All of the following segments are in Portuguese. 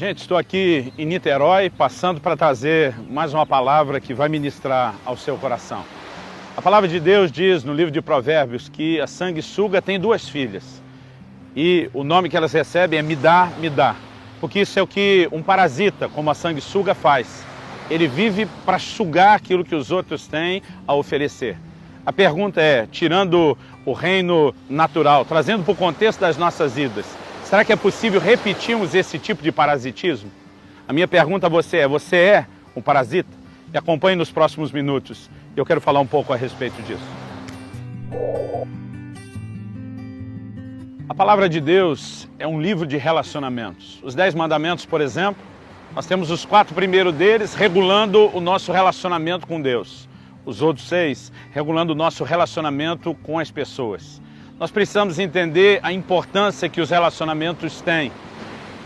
Gente, estou aqui em Niterói, passando para trazer mais uma palavra que vai ministrar ao seu coração. A palavra de Deus diz no livro de Provérbios que a sanguessuga tem duas filhas. E o nome que elas recebem é me dá, porque isso é o que um parasita, como a sanguessuga, faz. Ele vive para sugar aquilo que os outros têm a oferecer. A pergunta é, tirando o reino natural, trazendo para o contexto das nossas vidas, será que é possível repetirmos esse tipo de parasitismo? A minha pergunta a você é um parasita? Me acompanhe nos próximos minutos. Eu quero falar um pouco a respeito disso. A palavra de Deus é um livro de relacionamentos. Os 10 mandamentos, por exemplo, nós temos os 4 primeiros deles regulando o nosso relacionamento com Deus. Os outros 6 regulando o nosso relacionamento com as pessoas. Nós precisamos entender a importância que os relacionamentos têm.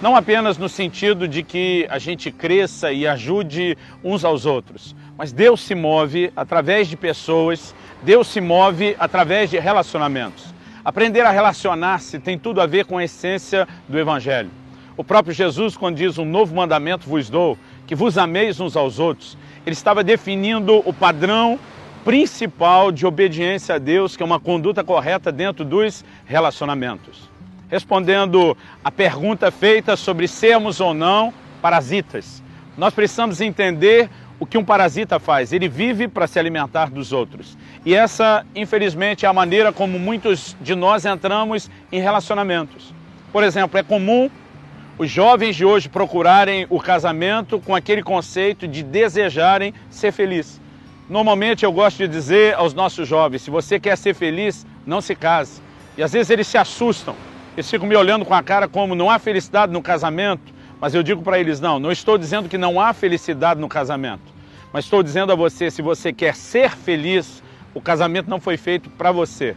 Não apenas no sentido de que a gente cresça e ajude uns aos outros, mas Deus se move através de pessoas, Deus se move através de relacionamentos. Aprender a relacionar-se tem tudo a ver com a essência do Evangelho. O próprio Jesus, quando diz um novo mandamento vos dou, que vos ameis uns aos outros, ele estava definindo o padrão principal de obediência a Deus, que é uma conduta correta dentro dos relacionamentos. Respondendo à pergunta feita sobre sermos ou não parasitas, nós precisamos entender o que um parasita faz. Ele vive para se alimentar dos outros. E essa, infelizmente, é a maneira como muitos de nós entramos em relacionamentos. Por exemplo, é comum os jovens de hoje procurarem o casamento com aquele conceito de desejarem ser felizes. Normalmente eu gosto de dizer aos nossos jovens, se você quer ser feliz, não se case. E às vezes eles se assustam, eles ficam me olhando com a cara como não há felicidade no casamento, mas eu digo para eles, não estou dizendo que não há felicidade no casamento, mas estou dizendo a você, se você quer ser feliz, o casamento não foi feito para você.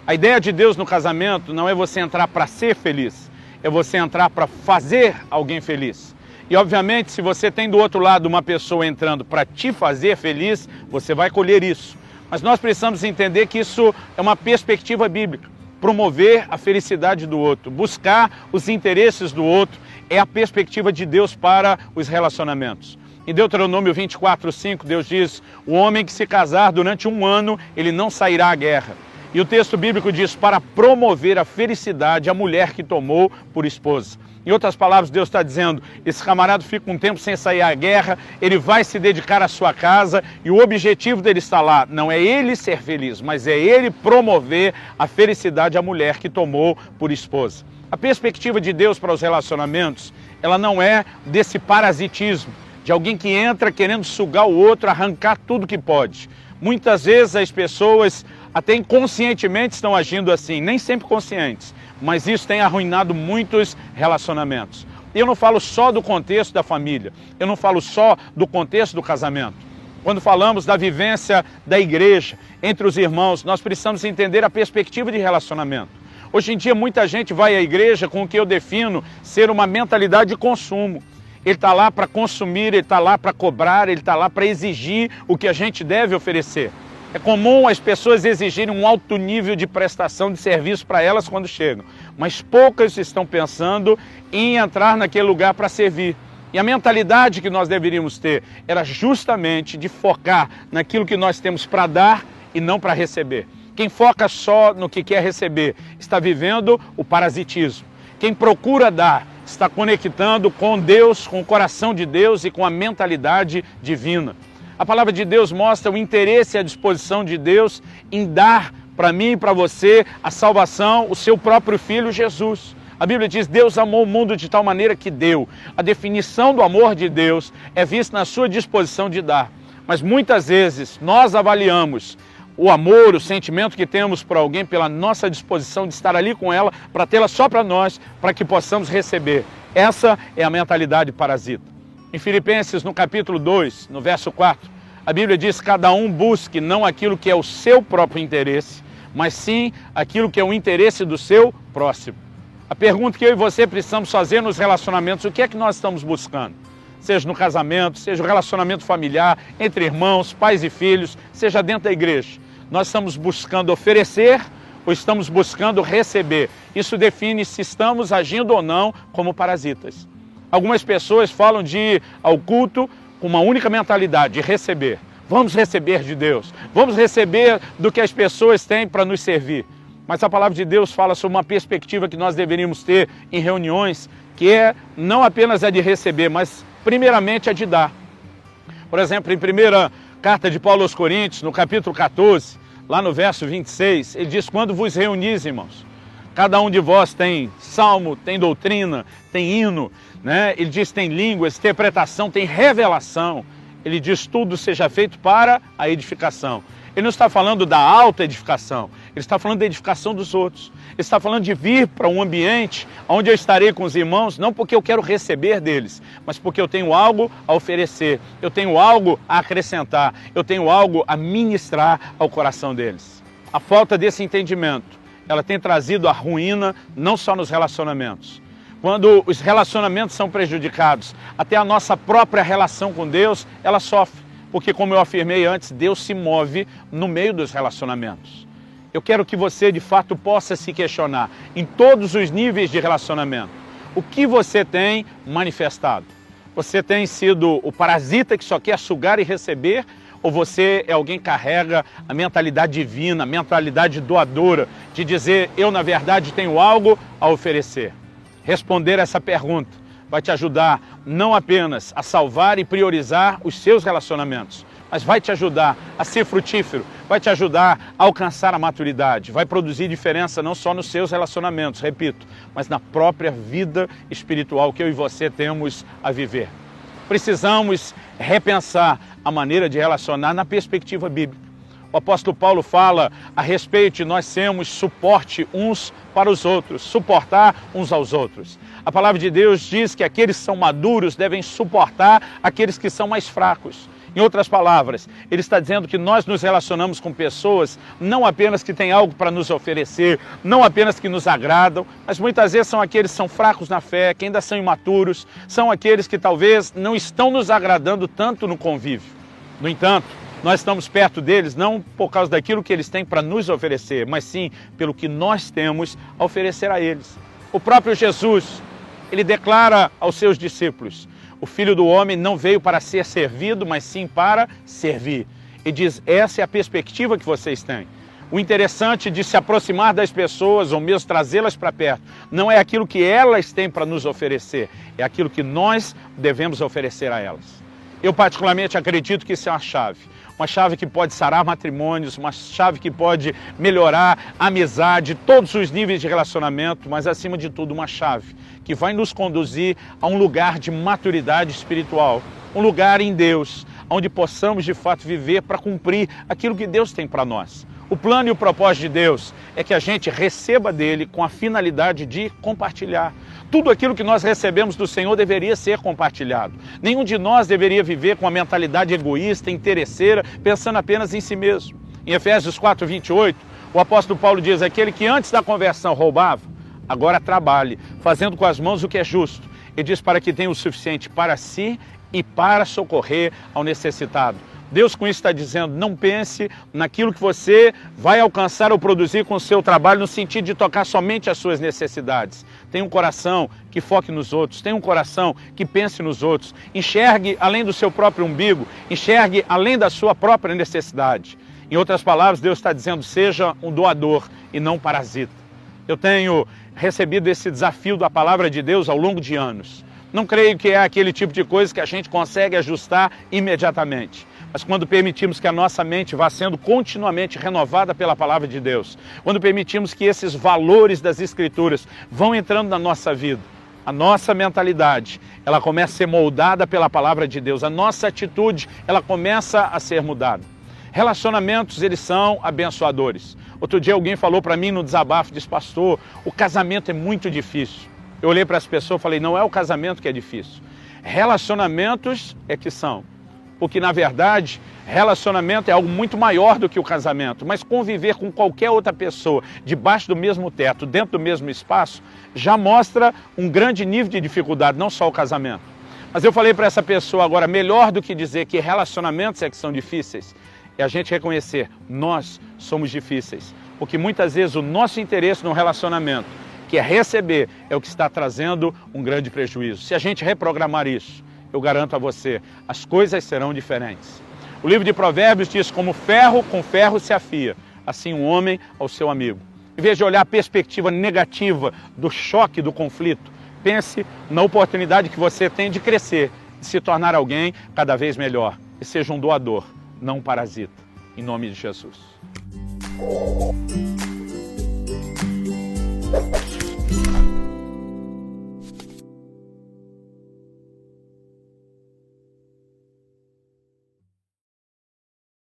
A ideia de Deus no casamento não é você entrar para ser feliz, é você entrar para fazer alguém feliz. E obviamente, se você tem do outro lado uma pessoa entrando para te fazer feliz, você vai colher isso. Mas nós precisamos entender que isso é uma perspectiva bíblica. Promover a felicidade do outro, buscar os interesses do outro, é a perspectiva de Deus para os relacionamentos. Em Deuteronômio 24:5, Deus diz, o homem que se casar durante 1 ano, ele não sairá à guerra. E o texto bíblico diz, para promover a felicidade, a mulher que tomou por esposa. Em outras palavras, Deus está dizendo, esse camarada fica um tempo sem sair à guerra, ele vai se dedicar à sua casa e o objetivo dele estar lá não é ele ser feliz, mas é ele promover a felicidade à mulher que tomou por esposa. A perspectiva de Deus para os relacionamentos, ela não é desse parasitismo, de alguém que entra querendo sugar o outro, arrancar tudo que pode. Muitas vezes as pessoas até inconscientemente estão agindo assim, nem sempre conscientes. Mas isso tem arruinado muitos relacionamentos. Eu não falo só do contexto da família, eu não falo só do contexto do casamento. Quando falamos da vivência da igreja, entre os irmãos, nós precisamos entender a perspectiva de relacionamento. Hoje em dia muita gente vai à igreja com o que eu defino ser uma mentalidade de consumo. Ele está lá para consumir, ele está lá para cobrar, ele está lá para exigir o que a gente deve oferecer. É comum as pessoas exigirem um alto nível de prestação de serviço para elas quando chegam, mas poucas estão pensando em entrar naquele lugar para servir. E a mentalidade que nós deveríamos ter era justamente de focar naquilo que nós temos para dar e não para receber. Quem foca só no que quer receber está vivendo o parasitismo. Quem procura dar está conectando com Deus, com o coração de Deus e com a mentalidade divina. A palavra de Deus mostra o interesse e a disposição de Deus em dar para mim e para você a salvação, o seu próprio Filho Jesus. A Bíblia diz, Deus amou o mundo de tal maneira que deu. A definição do amor de Deus é vista na sua disposição de dar. Mas muitas vezes nós avaliamos o amor, o sentimento que temos por alguém pela nossa disposição de estar ali com ela, para tê-la só para nós, para que possamos receber. Essa é a mentalidade parasita. Em Filipenses, no capítulo 2, no verso 4, a Bíblia diz, cada um busque não aquilo que é o seu próprio interesse, mas sim aquilo que é o interesse do seu próximo. A pergunta que eu e você precisamos fazer nos relacionamentos, o que é que nós estamos buscando? Seja no casamento, seja o relacionamento familiar, entre irmãos, pais e filhos, seja dentro da igreja. Nós estamos buscando oferecer ou estamos buscando receber? Isso define se estamos agindo ou não como parasitas. Algumas pessoas falam de ir ao culto com uma única mentalidade, de receber. Vamos receber de Deus, vamos receber do que as pessoas têm para nos servir. Mas a palavra de Deus fala sobre uma perspectiva que nós deveríamos ter em reuniões, que é não apenas a de receber, mas primeiramente a de dar. Por exemplo, em primeira carta de Paulo aos Coríntios, no capítulo 14, lá no verso 26, ele diz: quando vos reunis, irmãos, cada um de vós tem salmo, tem doutrina, tem hino, né? Ele diz tem línguas, interpretação, tem revelação. Ele diz tudo seja feito para a edificação. Ele não está falando da auto-edificação, ele está falando da edificação dos outros. Ele está falando de vir para um ambiente onde eu estarei com os irmãos, não porque eu quero receber deles, mas porque eu tenho algo a oferecer, eu tenho algo a acrescentar, eu tenho algo a ministrar ao coração deles. A falta desse entendimento, ela tem trazido a ruína não só nos relacionamentos. Quando os relacionamentos são prejudicados, até a nossa própria relação com Deus, ela sofre. Porque, como eu afirmei antes, Deus se move no meio dos relacionamentos. Eu quero que você, de fato, possa se questionar em todos os níveis de relacionamento. O que você tem manifestado? Você tem sido o parasita que só quer sugar e receber? Ou você é alguém que carrega a mentalidade divina, a mentalidade doadora, de dizer, eu, na verdade, tenho algo a oferecer? Responder essa pergunta vai te ajudar não apenas a salvar e priorizar os seus relacionamentos, mas vai te ajudar a ser frutífero, vai te ajudar a alcançar a maturidade, vai produzir diferença não só nos seus relacionamentos, repito, mas na própria vida espiritual que eu e você temos a viver. Precisamos repensar a maneira de relacionar na perspectiva bíblica. O apóstolo Paulo fala a respeito de nós sermos suporte uns para os outros, suportar uns aos outros. A palavra de Deus diz que aqueles que são maduros devem suportar aqueles que são mais fracos. Em outras palavras, ele está dizendo que nós nos relacionamos com pessoas não apenas que têm algo para nos oferecer, não apenas que nos agradam, mas muitas vezes são aqueles que são fracos na fé, que ainda são imaturos, são aqueles que talvez não estão nos agradando tanto no convívio. No entanto, nós estamos perto deles não por causa daquilo que eles têm para nos oferecer, mas sim pelo que nós temos a oferecer a eles. O próprio Jesus, ele declara aos seus discípulos, o Filho do Homem não veio para ser servido, mas sim para servir. E diz, essa é a perspectiva que vocês têm. O interessante de se aproximar das pessoas, ou mesmo trazê-las para perto, não é aquilo que elas têm para nos oferecer, é aquilo que nós devemos oferecer a elas. Eu particularmente acredito que isso é uma chave que pode sarar matrimônios, uma chave que pode melhorar a amizade, todos os níveis de relacionamento, mas acima de tudo uma chave que vai nos conduzir a um lugar de maturidade espiritual, um lugar em Deus, onde possamos de fato viver para cumprir aquilo que Deus tem para nós. O plano e o propósito de Deus é que a gente receba dele com a finalidade de compartilhar. Tudo aquilo que nós recebemos do Senhor deveria ser compartilhado. Nenhum de nós deveria viver com a mentalidade egoísta, interesseira, pensando apenas em si mesmo. Em Efésios 4:28, o apóstolo Paulo diz, aquele que antes da conversão roubava, agora trabalhe, fazendo com as mãos o que é justo. Ele diz para que tenha o suficiente para si e para socorrer ao necessitado. Deus com isso está dizendo, não pense naquilo que você vai alcançar ou produzir com o seu trabalho no sentido de tocar somente as suas necessidades. Tenha um coração que foque nos outros, tenha um coração que pense nos outros, enxergue além do seu próprio umbigo, enxergue além da sua própria necessidade. Em outras palavras, Deus está dizendo, seja um doador e não um parasita. Eu tenho recebido esse desafio da palavra de Deus ao longo de anos. Não creio que é aquele tipo de coisa que a gente consegue ajustar imediatamente. Mas quando permitimos que a nossa mente vá sendo continuamente renovada pela palavra de Deus, quando permitimos que esses valores das Escrituras vão entrando na nossa vida, a nossa mentalidade, ela começa a ser moldada pela palavra de Deus, a nossa atitude, ela começa a ser mudada. Relacionamentos, eles são abençoadores. Outro dia alguém falou para mim no desabafo, disse, pastor, o casamento é muito difícil. Eu olhei para as pessoas e falei, não é o casamento que é difícil, relacionamentos é que são. Porque, na verdade, relacionamento é algo muito maior do que o casamento, mas conviver com qualquer outra pessoa, debaixo do mesmo teto, dentro do mesmo espaço, já mostra um grande nível de dificuldade, não só o casamento. Mas eu falei para essa pessoa agora, melhor do que dizer que relacionamentos é que são difíceis, é a gente reconhecer, nós somos difíceis. Porque muitas vezes o nosso interesse no relacionamento que é receber, é o que está trazendo um grande prejuízo. Se a gente reprogramar isso, eu garanto a você, as coisas serão diferentes. O livro de Provérbios diz: como ferro com ferro se afia, assim um homem ao seu amigo. Em vez de olhar a perspectiva negativa do choque, do conflito, pense na oportunidade que você tem de crescer, de se tornar alguém cada vez melhor. E seja um doador, não um parasita. Em nome de Jesus.